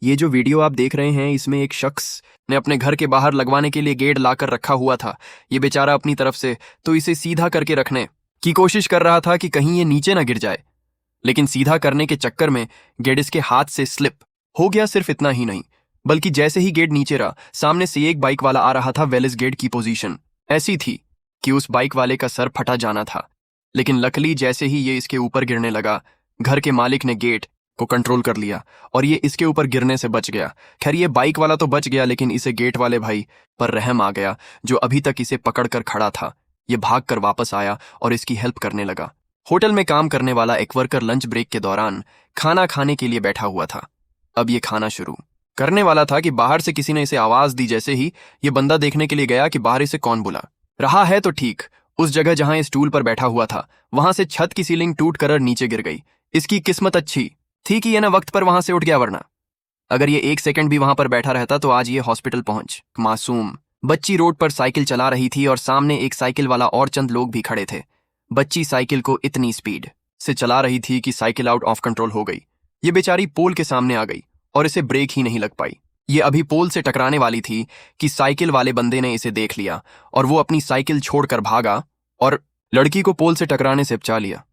ये जो वीडियो आप देख रहे हैं इसमें एक शख्स ने अपने घर के बाहर लगवाने के लिए गेट लाकर रखा हुआ था। ये बेचारा अपनी तरफ से तो इसे सीधा करके रखने की कोशिश कर रहा था कि कहीं ये नीचे ना गिर जाए, लेकिन सीधा करने के चक्कर में गेट इसके हाथ से स्लिप हो गया। सिर्फ इतना ही नहीं, बल्कि जैसे ही गेट नीचे रहा, सामने से एक बाइक वाला आ रहा था। इस गेट की पोजीशन ऐसी थी कि उस बाइक वाले का सर फटा जाना था, लेकिन लकली जैसे ही ये इसके ऊपर गिरने लगा, घर के मालिक ने गेट को कंट्रोल कर लिया और ये इसके ऊपर गिरने से बच गया। खैर ये बाइक वाला तो बच गया, लेकिन इसे गेट वाले भाई पर रहम आ गया, जो अभी तक इसे पकड़कर खड़ा था। ये भागकर वापस आया और इसकी हेल्प करने लगा। होटल में काम करने वाला एक वर्कर लंच ब्रेक के दौरान खाना खाने के लिए बैठा हुआ था। अब ये खाना शुरू करने वाला था कि बाहर से किसी ने इसे आवाज दी। जैसे ही ये बंदा देखने के लिए गया कि बाहर इसे कौन बुला रहा है, तो ठीक उस जगह जहां इस स्टूल पर बैठा हुआ था, वहां से छत की सीलिंग टूट कर नीचे गिर गई। इसकी किस्मत अच्छी थी कि ये ना वक्त पर वहां से उठ गया, वरना अगर ये एक सेकंड भी वहां पर बैठा रहता तो आज ये हॉस्पिटल पहुंच। मासूम बच्ची रोड पर साइकिल चला रही थी और सामने एक साइकिल वाला और चंद लोग भी खड़े थे। बच्ची साइकिल को इतनी स्पीड से चला रही थी कि साइकिल आउट ऑफ कंट्रोल हो गई। ये बेचारी पोल के सामने आ गई और इसे ब्रेक ही नहीं लग पाई। ये अभी पोल से टकराने वाली थी कि साइकिल वाले बंदे ने इसे देख लिया और वो अपनी साइकिल छोड़कर भागा और लड़की को पोल से टकराने से बचा लिया।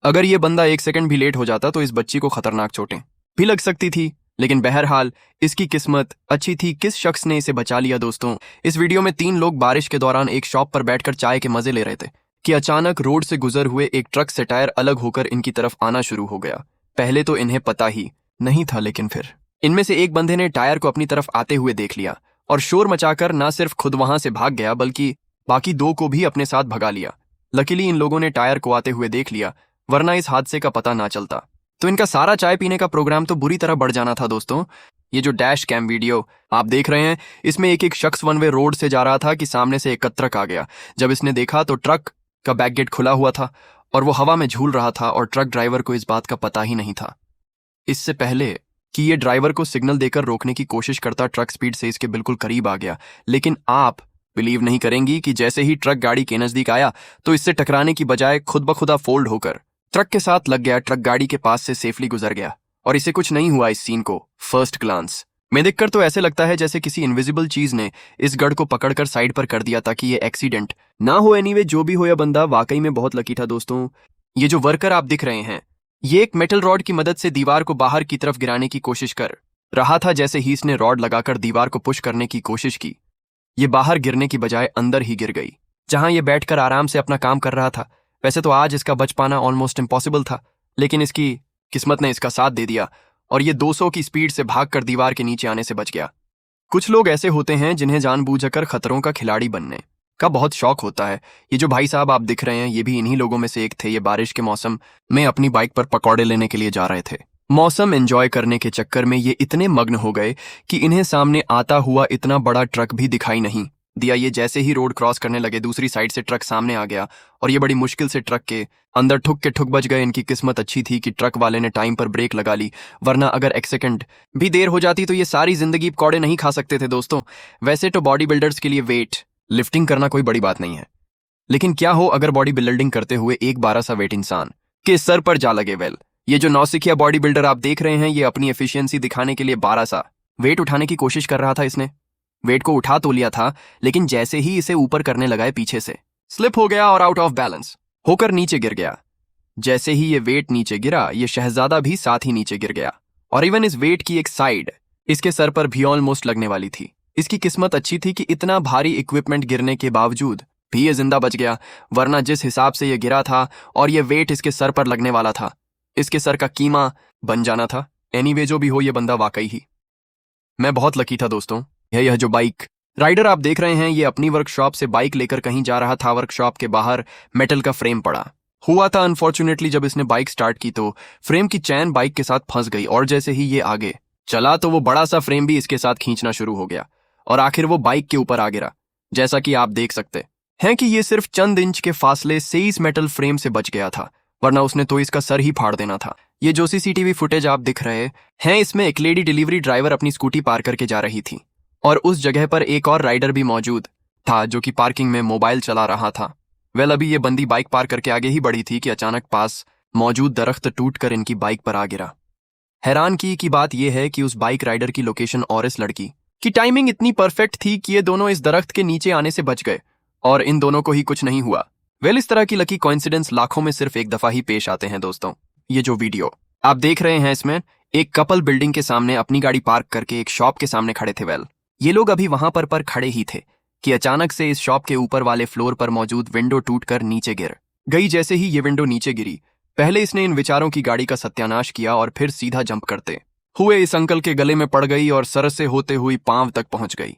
अगर ये बंदा एक सेकंड भी लेट हो जाता तो इस बच्ची को खतरनाक चोटें भी लग सकती थी, लेकिन बहरहाल इसकी किस्मत अच्छी थी। किस शख्स ने इसे बचा लिया? दोस्तों, इस वीडियो में 3 लोग बारिश के दौरान एक शॉप पर बैठकर चाय के मजे ले रहे थे कि अचानक रोड से गुजर हुए एक ट्रक से टायर अलग होकर इनकी तरफ आना शुरू हो गया। पहले तो इन्हें पता ही नहीं था, लेकिन फिर इनमें से एक बंदे ने टायर को अपनी तरफ आते हुए देख लिया और शोर मचाकर ना सिर्फ खुद वहां से भाग गया, बल्कि बाकी 2 को भी अपने साथ भगा लिया। लकीली इन लोगों ने टायर को आते हुए देख लिया, वरना इस हादसे का पता ना चलता तो इनका सारा चाय पीने का प्रोग्राम तो बुरी तरह बढ़ जाना था। दोस्तों, ये जो डैश कैम वीडियो आप देख रहे हैं, इसमें एक शख्स वन वे रोड से जा रहा था कि सामने से एक ट्रक आ गया। जब इसने देखा तो ट्रक का बैक गेट खुला हुआ था और वो हवा में झूल रहा था और ट्रक ड्राइवर को इस बात का पता ही नहीं था। इससे पहले कि ये ड्राइवर को सिग्नल देकर रोकने की कोशिश करता, ट्रक स्पीड से इसके बिल्कुल करीब आ गया। लेकिन आप बिलीव नहीं करेंगी कि जैसे ही ट्रक गाड़ी के नजदीक आया तो इससे टकराने की बजाय खुद ब खुदा फोल्ड होकर ट्रक के साथ लग गया। ट्रक गाड़ी के पास से सेफली गुजर गया और इसे कुछ नहीं हुआ। इस सीन को फर्स्ट ग्लांस में देखकर तो ऐसे लगता है जैसे किसी इनविजिबल चीज ने इस गढ़ को पकड़कर साइड पर कर दिया ताकि ये एक्सीडेंट ना हो। एनीवे, जो भी हो, यह बंदा वाकई में बहुत लकी था। दोस्तों, ये जो वर्कर आप दिख रहे हैं, ये एक मेटल रॉड की मदद से दीवार को बाहर की तरफ गिराने की कोशिश कर रहा था। जैसे ही इसने रॉड लगाकर दीवार को पुश करने की कोशिश की, ये बाहर गिरने की बजाय अंदर ही गिर गई, जहां ये बैठकर आराम से अपना काम कर रहा था। वैसे तो आज इसका बच पाना ऑलमोस्ट इम्पॉसिबल था, लेकिन इसकी किस्मत ने इसका साथ दे दिया और ये 200 की स्पीड से भागकर दीवार के नीचे आने से बच गया। कुछ लोग ऐसे होते हैं जिन्हें जानबूझकर खतरों का खिलाड़ी बनने का बहुत शौक होता है। ये जो भाई साहब आप दिख रहे हैं, ये भी इन्हीं लोगों में से एक थे। ये बारिश के मौसम में अपनी बाइक पर पकौड़े लेने के लिए जा रहे थे। मौसम एंजॉय करने के चक्कर में ये इतने मग्न हो गए कि इन्हें सामने आता हुआ इतना बड़ा ट्रक भी दिखाई नहीं दिया। ये जैसे ही रोड क्रॉस करने लगे, दूसरी साइड से ट्रक सामने आ गया और ये बड़ी मुश्किल से ट्रक के अंदर ठुक के ठुक बच गए। इनकी किस्मत अच्छी थी कि ट्रक वाले ने टाइम पर ब्रेक लगा ली, वरना अगर एक सेकंड भी देर हो जाती तो ये सारी जिंदगी पकौड़े नहीं खा सकते थे। दोस्तों, वैसे तो बॉडी बिल्डर्स के लिए वेट लिफ्टिंग करना कोई बड़ी बात नहीं है, लेकिन क्या हो अगर बॉडी बिल्डिंग करते हुए एक 12 वेट इंसान के सर पर जा लगे? वेल, ये जो नौसिखिया बॉडी बिल्डर आप देख रहे हैं, ये अपनी एफिशिएंसी दिखाने के लिए 12 वेट उठाने की कोशिश कर रहा था। इसने वेट को उठा तो लिया था, लेकिन जैसे ही इसे ऊपर करने लगा, पीछे से स्लिप हो गया और आउट ऑफ बैलेंस होकर नीचे गिर गया। जैसे ही ये वेट नीचे गिरा, ये शहजादा भी साथ ही नीचे गिर गया और इवन इस वेट की एक साइड इसके सर पर भी ऑलमोस्ट लगने वाली थी। इसकी किस्मत अच्छी थी कि इतना भारी इक्विपमेंट गिरने के बावजूद भी ये जिंदा बच गया, वरना जिस हिसाब से ये गिरा था और ये वेट इसके सर पर लगने वाला था, इसके सर का कीमा बन जाना था। एनीवे, जो भी हो, ये बंदा वाकई ही मैं बहुत लकी था। दोस्तों, यह जो बाइक राइडर आप देख रहे हैं, ये अपनी वर्कशॉप से बाइक लेकर कहीं जा रहा था। वर्कशॉप के बाहर मेटल का फ्रेम पड़ा हुआ था। अनफॉर्चुनेटली जब इसने बाइक स्टार्ट की तो फ्रेम की चैन बाइक के साथ फंस गई और जैसे ही ये आगे चला तो वो बड़ा सा फ्रेम भी इसके साथ खींचना शुरू हो गया और आखिर वो बाइक के ऊपर आ गिरा। जैसा कि आप देख सकते हैं कि ये सिर्फ चंद इंच के फासले से इस मेटल फ्रेम से बच गया था, वरना उसने तो इसका सर ही फाड़ देना था। ये जो सीसीटीवी फुटेज आप दिख रहे हैं, इसमें एक लेडी डिलीवरी ड्राइवर अपनी स्कूटी पार करके जा रही थी और उस जगह पर एक और राइडर भी मौजूद था जो कि पार्किंग में मोबाइल चला रहा था। वेल, अभी ये बंदी बाइक पार करके आगे ही बढ़ी थी कि अचानक पास मौजूद दरख्त टूटकर इनकी बाइक पर आ गिरा। हैरान की बात यह है कि उस बाइक राइडर की लोकेशन और इस लड़की की टाइमिंग इतनी परफेक्ट थी कि ये दोनों इस दरख्त के नीचे आने से बच गए और इन दोनों को ही कुछ नहीं हुआ। वेल, इस तरह की लकी कोइंसिडेंस लाखों में सिर्फ एक दफा ही पेश आते हैं दोस्तों। ये जो वीडियो आप देख रहे हैं, इसमें एक कपल बिल्डिंग के सामने अपनी गाड़ी पार्क करके एक शॉप के सामने खड़े थे। वेल, ये लोग अभी वहां पर खड़े ही थे कि अचानक से इस शॉप के ऊपर वाले फ्लोर पर मौजूद विंडो टूटकर नीचे गिर गई। जैसे ही ये विंडो नीचे गिरी, पहले इसने इन विचारों की गाड़ी का सत्यानाश किया और फिर सीधा जंप करते हुए इस अंकल के गले में पड़ गई और सर से होते हुई पांव तक पहुंच गई।